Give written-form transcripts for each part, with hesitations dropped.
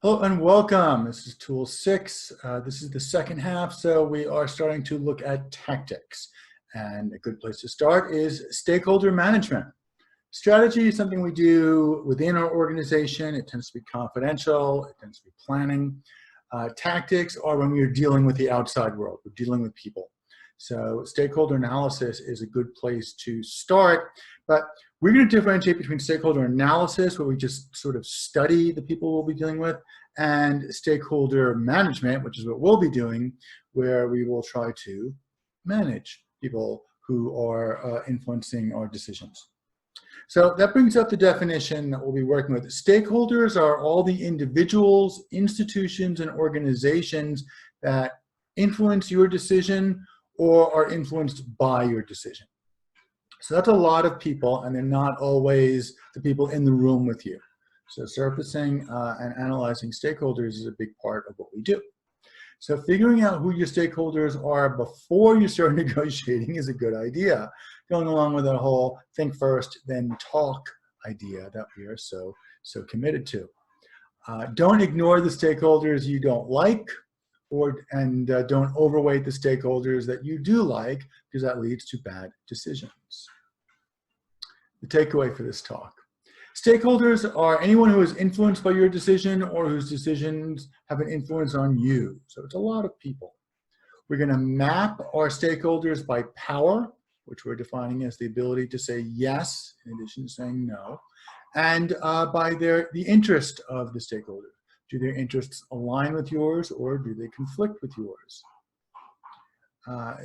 Hello and welcome. This is tool 6. This is the second half, so we are starting to look at tactics. And a good place to start is stakeholder management. Strategy is something we do within our organization. It tends to be confidential. It tends to be planning. Tactics are when we are dealing with the outside world. We're dealing with people. So stakeholder analysis is a good place to start, but we're going to differentiate between stakeholder analysis, where we just sort of study the people we'll be dealing with, and stakeholder management, which is what we'll be doing, where we will try to manage people who are influencing our decisions. So that brings up the definition that we'll be working with. Stakeholders are all the individuals, institutions, and organizations that influence your decision or are influenced by your decision. So that's a lot of people, and they're not always the people in the room with you. So surfacing and analyzing stakeholders is a big part of what we do. So figuring out who your stakeholders are before you start negotiating is a good idea, going along with that whole think first, then talk idea that we are so committed to. Don't ignore the stakeholders you don't like, and don't overweight the stakeholders that you do like, because that leads to bad decisions. The takeaway for this talk. Stakeholders are anyone who is influenced by your decision or whose decisions have an influence on you. So it's a lot of people. We're going to map our stakeholders by power, which we're defining as the ability to say yes in addition to saying no, and by the interest of the stakeholder. Do their interests align with yours, or do they conflict with yours?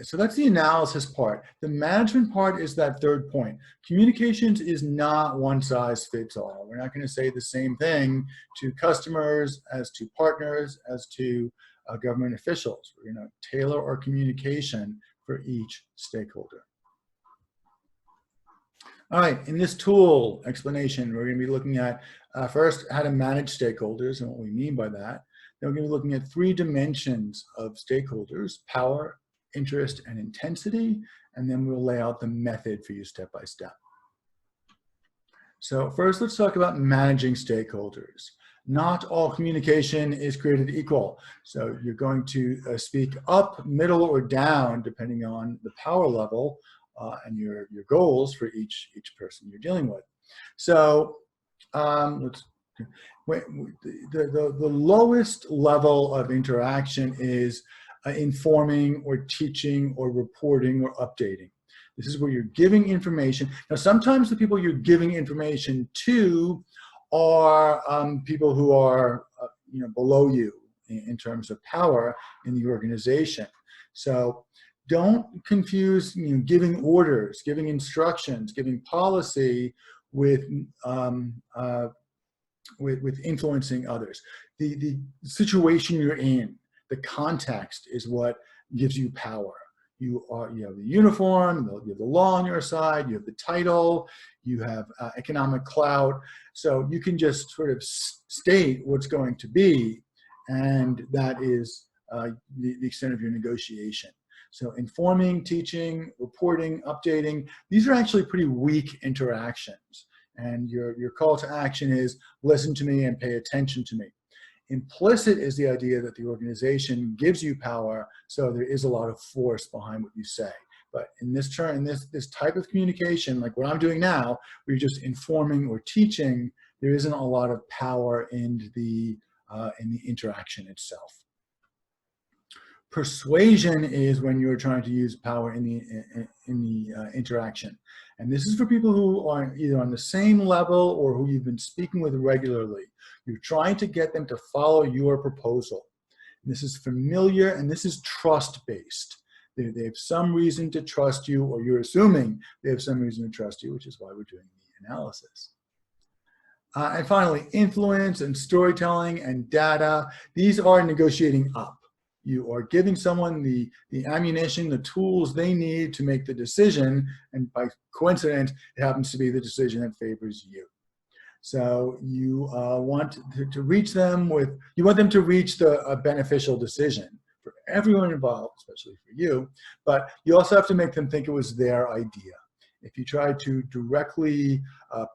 So that's the analysis part. The management part is that third point. Communications is not one size fits all. We're not going to say the same thing to customers as to partners as to government officials. We're going to tailor our communication for each stakeholder. All right, in this tool explanation, we're going to be looking at first how to manage stakeholders and what we mean by that. Then we're going to be looking at 3 dimensions of stakeholders: power, interest, and intensity. And then we'll lay out the method for you step by step. So first, let's talk about managing stakeholders. Not all communication is created equal. So you're going to speak up, middle, or down, depending on the power level and your goals for each person you're dealing with. So the lowest level of interaction is informing or teaching or reporting or updating. This is where you're giving information. Now, sometimes the people you're giving information to are people who are below you in terms of power in the organization. So don't confuse giving orders, giving instructions, giving policy with influencing others. The situation you're in, the context, is what gives you power. You have the uniform, you have the law on your side, you have the title, you have economic clout. So you can just sort of state what's going to be, and that is the extent of your negotiation. So informing, teaching, reporting, updating, these are actually pretty weak interactions. And your call to action is listen to me and pay attention to me. Implicit is the idea that the organization gives you power, so there is a lot of force behind what you say. But in this type of communication, like what I'm doing now, where you're just informing or teaching, there isn't a lot of power in the interaction itself. Persuasion is when you're trying to use power in the interaction. And this is for people who are either on the same level or who you've been speaking with regularly. You're trying to get them to follow your proposal. And this is familiar, and this is trust-based. They have some reason to trust you, or you're assuming they have some reason to trust you, which is why we're doing the analysis. And finally, influence and storytelling and data. These are negotiating up. You are giving someone the ammunition, the tools they need to make the decision, and by coincidence, it happens to be the decision that favors you. So you want to reach them you want them to reach a beneficial decision for everyone involved, especially for you, but you also have to make them think it was their idea. If you try to directly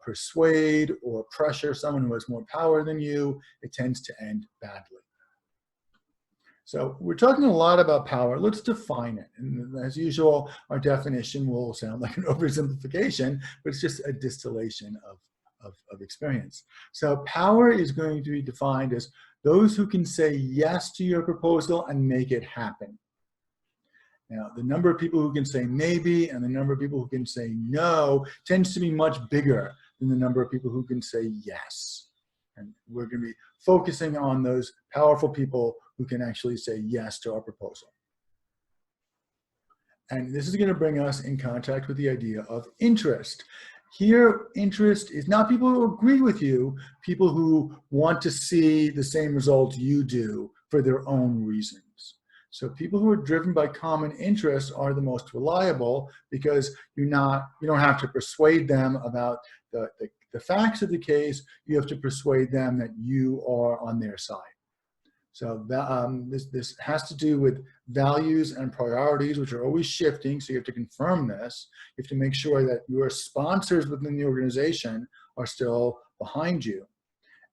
persuade or pressure someone who has more power than you, it tends to end badly. So we're talking a lot about power. Let's define it. And as usual, our definition will sound like an oversimplification, but it's just a distillation of experience. So power is going to be defined as those who can say yes to your proposal and make it happen. Now, the number of people who can say maybe and the number of people who can say no tends to be much bigger than the number of people who can say yes. And we're going to be focusing on those powerful people who can actually say yes to our proposal. And this is going to bring us in contact with the idea of interest. Here, interest is not people who agree with you, people who want to see the same results you do for their own reasons. So people who are driven by common interests are the most reliable because you don't have to persuade them about the facts of the case. You have to persuade them that you are on their side. So this has to do with values and priorities, which are always shifting. So you have to confirm this. You have to make sure that your sponsors within the organization are still behind you.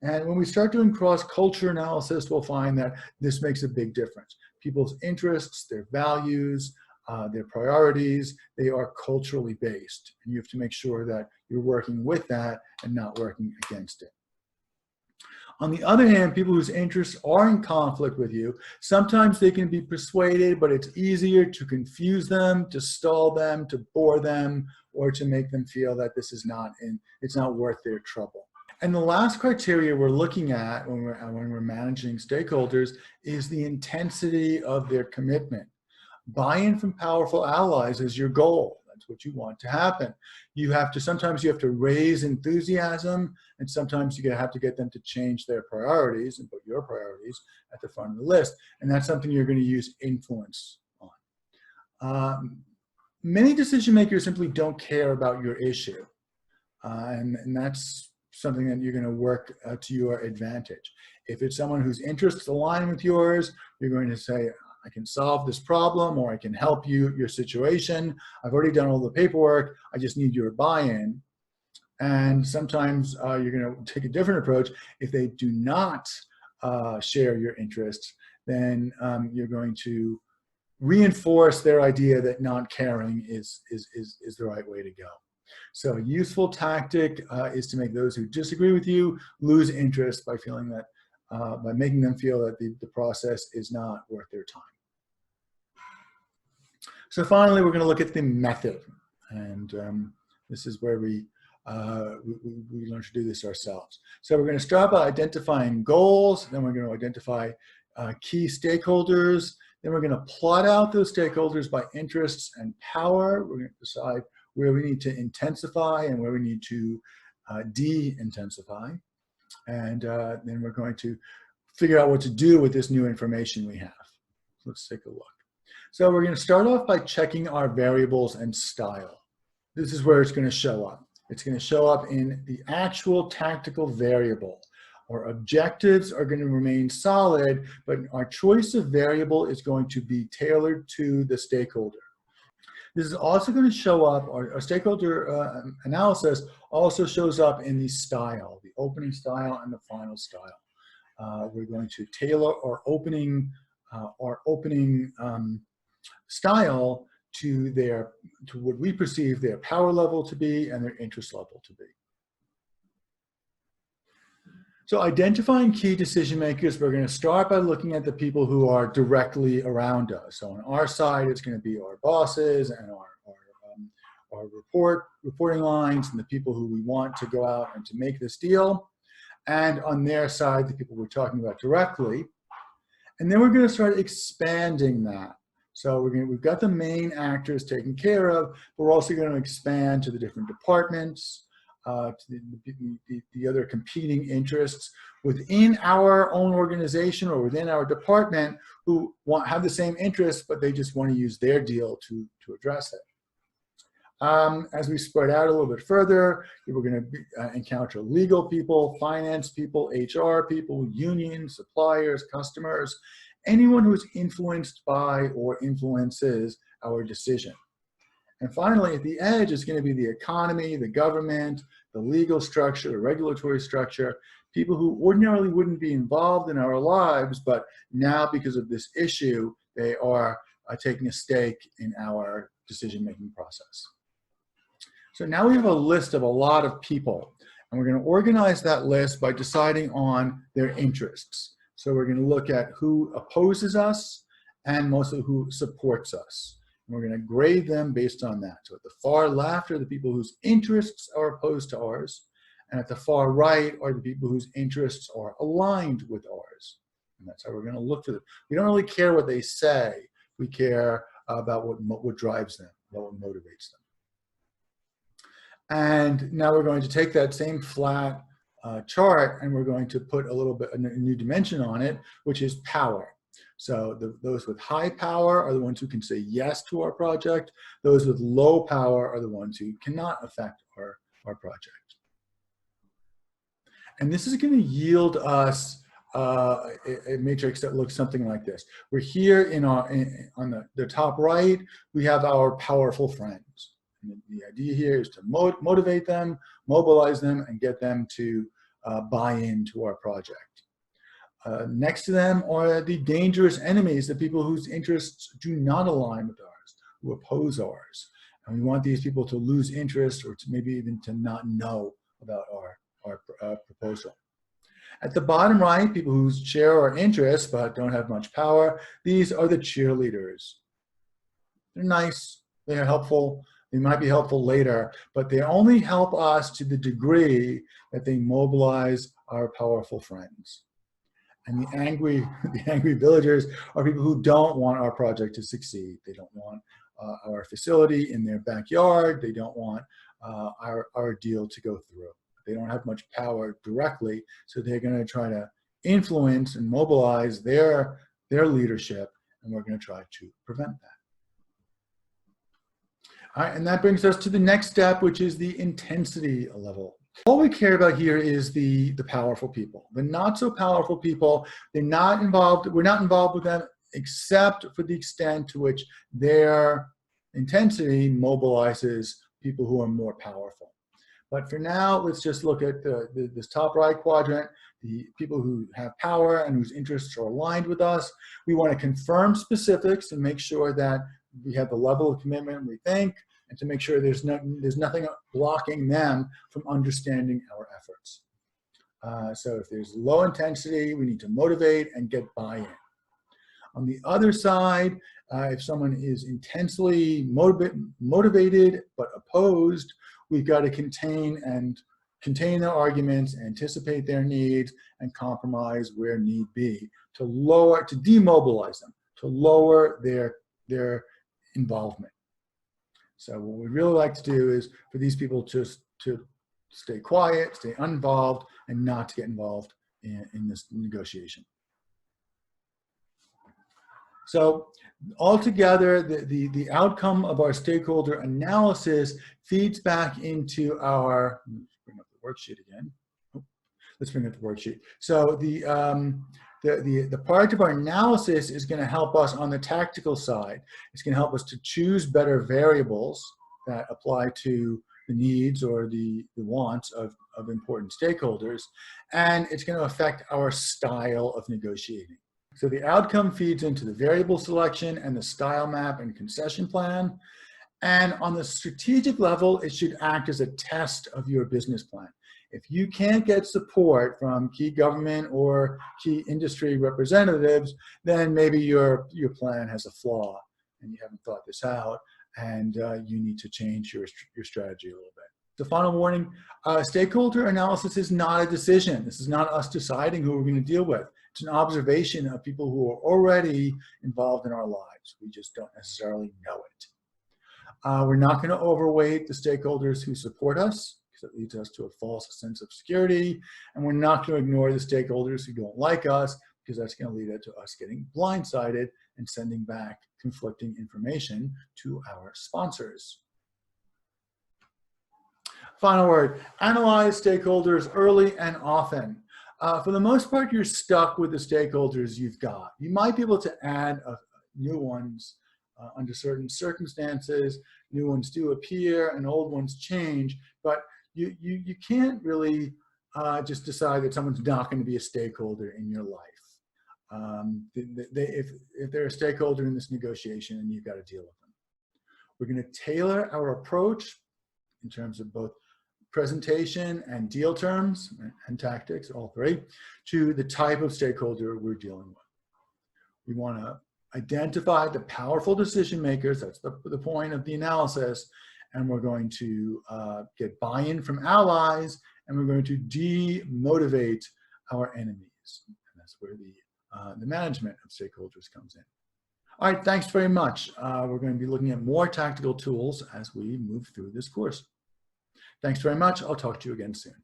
And when we start doing cross-culture analysis, we'll find that this makes a big difference. People's interests, their values, their priorities, they are culturally based. And you have to make sure that you're working with that and not working against it. On the other hand, people whose interests are in conflict with you, sometimes they can be persuaded, but it's easier to confuse them, to stall them, to bore them, or to make them feel that this is it's not worth their trouble. And the last criteria we're looking at when we're managing stakeholders is the intensity of their commitment. Buy-in from powerful allies is your goal. That's what you want to happen. Sometimes you have to raise enthusiasm, and sometimes you have to get them to change their priorities and put your priorities at the front of the list. And that's something you're going to use influence on. Many decision makers simply don't care about your issue. And that's something that you're going to work to your advantage. If it's someone whose interests align with yours, you're going to say, I can solve this problem, or I can help your situation. I've already done all the paperwork. I just need your buy-in. And sometimes you're going to take a different approach. If they do not share your interests, then you're going to reinforce their idea that not caring is the right way to go. So a useful tactic is to make those who disagree with you lose interest by feeling that, by making them feel that the process is not worth their time. So finally, we're going to look at the method, and this is where we learn to do this ourselves. So we're going to start by identifying goals, then we're going to identify key stakeholders, then we're going to plot out those stakeholders by interests and power. We're going to decide where we need to intensify and where we need to de-intensify, and then we're going to figure out what to do with this new information we have. Let's take a look. So we're going to start off by checking our variables and style. This is where it's going to show up. It's going to show up in the actual tactical variable. Our objectives are going to remain solid, but our choice of variable is going to be tailored to the stakeholder. This is also going to show up, our stakeholder analysis also shows up in the style, the opening style and the final style. We're going to tailor our opening style to what we perceive their power level to be and their interest level to be. So identifying key decision makers, we're going to start by looking at the people who are directly around us. So on our side, it's going to be our bosses and our reporting lines and the people who we want to go out and to make this deal. And on their side, the people we're talking about directly. And then we're going to start expanding that. So we've got the main actors taken care of, but we're also going to expand to the different departments, to the other competing interests within our own organization or within our department who have the same interests, but they just want to use their deal to address it. As we spread out a little bit further, we're going to encounter legal people, finance people, HR people, unions, suppliers, customers, anyone who's influenced by or influences our decision. And finally, at the edge is going to be the economy, the government, the legal structure, the regulatory structure, people who ordinarily wouldn't be involved in our lives, but now because of this issue, they are taking a stake in our decision-making process. So now we have a list of a lot of people, and we're going to organize that list by deciding on their interests. So we're going to look at who opposes us and mostly who supports us. And we're going to grade them based on that. So at the far left are the people whose interests are opposed to ours, and at the far right are the people whose interests are aligned with ours. And that's how we're going to look for them. We don't really care what they say. We care about what drives them, what motivates them. And now we're going to take that same flat chart and we're going to put a little bit a new dimension on it, which is power. So those with high power are the ones who can say yes to our project. Those with low power are the ones who cannot affect our project. And this is going to yield us a matrix that looks something like this. We're here on the top right, we have our powerful friends. And the idea here is to motivate them, mobilize them, and get them to buy into our project. Next to them are the dangerous enemies, the people whose interests do not align with ours, who oppose ours. And we want these people to lose interest or to maybe even to not know about our proposal. At the bottom right, people who share our interests but don't have much power, these are the cheerleaders. They're nice, they're helpful, they might be helpful later, but they only help us to the degree that they mobilize our powerful friends. And the angry villagers are people who don't want our project to succeed. They don't want our facility in their backyard. They don't want our deal to go through. They don't have much power directly, so they're going to try to influence and mobilize their leadership, and we're going to try to prevent that. All right, and that brings us to the next step, which is the intensity level. All we care about here is the powerful people. The not so powerful people, they're not involved, we're not involved with them except for the extent to which their intensity mobilizes people who are more powerful. But for now, let's just look at this top right quadrant, the people who have power and whose interests are aligned with us. We want to confirm specifics and make sure that we have the level of commitment we think, and to make sure there's nothing blocking them from understanding our efforts. So if there's low intensity, we need to motivate and get buy-in. On the other side, if someone is intensely motivated but opposed, we've got to contain their arguments, anticipate their needs, and compromise where need be to demobilize them, to lower their involvement. So what we'd really like to do is for these people just to stay quiet, stay uninvolved, and not to get involved in this negotiation. So altogether, the outcome of our stakeholder analysis feeds back into our, let's bring up the worksheet again. Let's bring up the worksheet. So the part of our analysis is going to help us on the tactical side. It's going to help us to choose better variables that apply to the needs or the wants of important stakeholders. And it's going to affect our style of negotiating. So the outcome feeds into the variable selection and the style map and concession plan. And on the strategic level, it should act as a test of your business plan. If you can't get support from key government or key industry representatives, then maybe your plan has a flaw and you haven't thought this out, and you need to change your strategy a little bit. The final warning, stakeholder analysis is not a decision. This is not us deciding who we're going to deal with. It's an observation of people who are already involved in our lives. We just don't necessarily know it. We're not going to overweight the stakeholders who support us, because it leads us to a false sense of security. And we're not going to ignore the stakeholders who don't like us, because that's going to lead to us getting blindsided and sending back conflicting information to our sponsors. Final word, analyze stakeholders early and often. For the most part, you're stuck with the stakeholders you've got. You might be able to add new ones under certain circumstances. New ones do appear and old ones change, but you can't really just decide that someone's not going to be a stakeholder in your life. If they're a stakeholder in this negotiation, and you've got to deal with them. We're going to tailor our approach in terms of both presentation and deal terms and tactics, all three, to the type of stakeholder we're dealing with. We want to identify the powerful decision makers. That's the point of the analysis. And we're going to get buy-in from allies, and we're going to demotivate our enemies. And that's where the management of stakeholders comes in. All right, thanks very much. We're going to be looking at more tactical tools as we move through this course. Thanks very much. I'll talk to you again soon.